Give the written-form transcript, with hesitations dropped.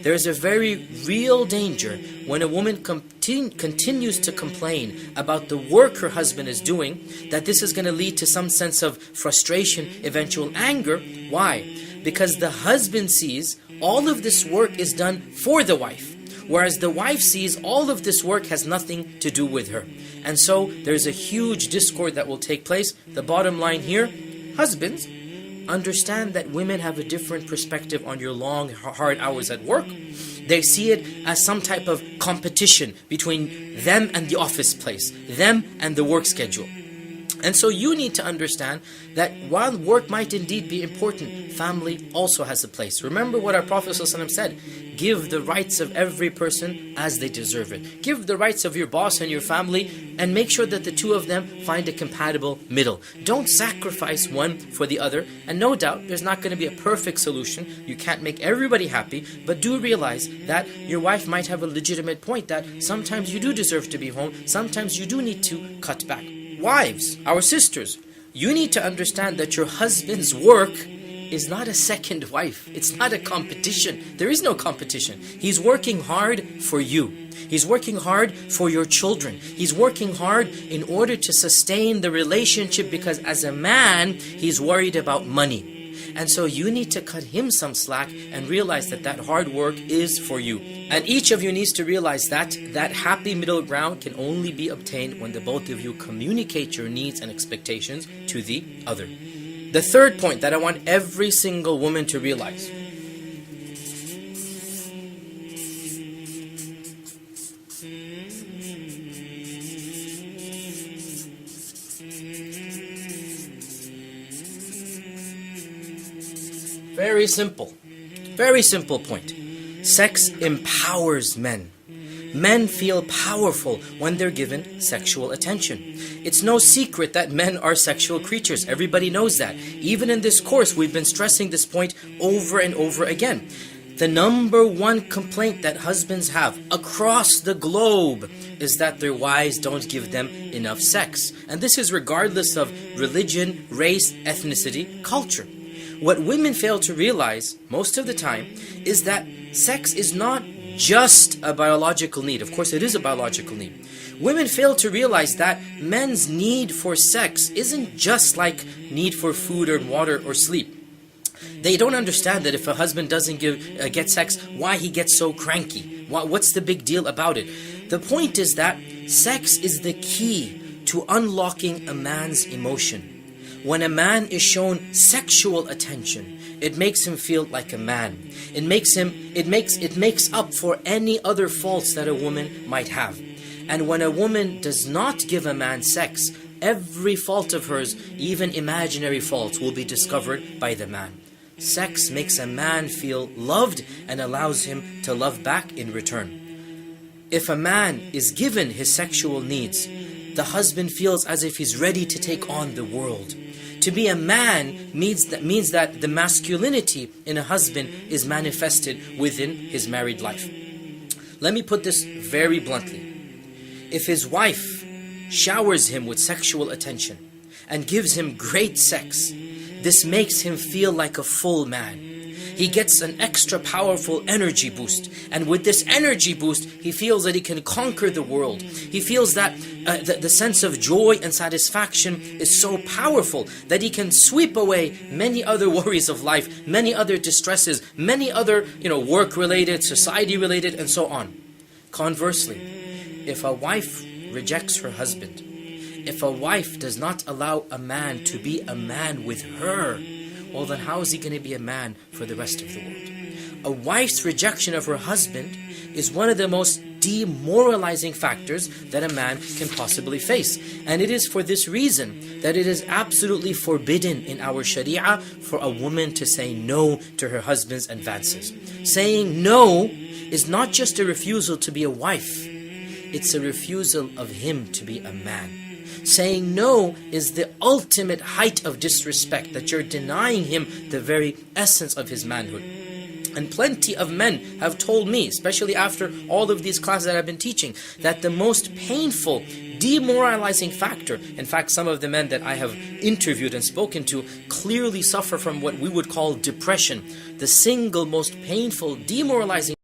There is a very real danger when a woman continues to complain about the work her husband is doing, that this is going to lead to some sense of frustration, eventual anger. Why? Because the husband sees all of this work is done for the wife, whereas the wife sees all of this work has nothing to do with her. And so there's a huge discord that will take place. The bottom line here, husbands, understand that women have a different perspective on your long, hard hours at work. They see it as some type of competition between them and the office place, them and the work schedule. And so you need to understand that while work might indeed be important, family also has a place. Remember what our Prophet ﷺ said, give the rights of every person as they deserve it. Give the rights of your boss and your family, and make sure that the two of them find a compatible middle. Don't sacrifice one for the other. And no doubt there's not going to be a perfect solution. You can't make everybody happy, but do realize that your wife might have a legitimate point that sometimes you do deserve to be home, sometimes you do need to cut back. Wives, our sisters, you need to understand that your husband's work is not a second wife. It's not a competition. There is no competition. He's working hard for you. He's working hard for your children. He's working hard in order to sustain the relationship, because as a man, he's worried about money. And so you need to cut him some slack and realize that that hard work is for you. And each of you needs to realize that that happy middle ground can only be obtained when the both of you communicate your needs and expectations to the other. The third point that I want every single woman to realize. Very simple point. Sex empowers men. Men feel powerful when they're given sexual attention. It's no secret that men are sexual creatures. Everybody knows that. Even in this course, we've been stressing this point over and over again. The number one complaint that husbands have across the globe is that their wives don't give them enough sex. And this is regardless of religion, race, ethnicity, culture. What women fail to realize most of the time is that sex is not just a biological need. Of course, it is a biological need. Women fail to realize that men's need for sex isn't just like need for food or water or sleep. They don't understand that if a husband doesn't get sex, why he gets so cranky. What's the big deal about it? The point is that sex is the key to unlocking a man's emotion. When a man is shown sexual attention, it makes him feel like a man. It makes up for any other faults that a woman might have. And when a woman does not give a man sex, every fault of hers, even imaginary faults, will be discovered by the man. Sex makes a man feel loved and allows him to love back in return. If a man is given his sexual needs, the husband feels as if he's ready to take on the world. To be a man means that the masculinity in a husband is manifested within his married life. Let me put this very bluntly. If his wife showers him with sexual attention and gives him great sex, this makes him feel like a full man. He gets an extra powerful energy boost. And with this energy boost, he feels that he can conquer the world. He feels that the sense of joy and satisfaction is so powerful that he can sweep away many other worries of life, many other distresses, many other work-related, society-related, and so on. Conversely, if a wife rejects her husband, if a wife does not allow a man to be a man with her, well then how is he going to be a man for the rest of the world? A wife's rejection of her husband is one of the most demoralizing factors that a man can possibly face. And it is for this reason that it is absolutely forbidden in our Sharia for a woman to say no to her husband's advances. Saying no is not just a refusal to be a wife, it's a refusal of him to be a man. Saying no is the ultimate height of disrespect, that you're denying him the very essence of his manhood. And plenty of men have told me, especially after all of these classes that I've been teaching, that the most painful, demoralizing factor, in fact some of the men that I have interviewed and spoken to clearly suffer from what we would call depression. The single most painful, demoralizing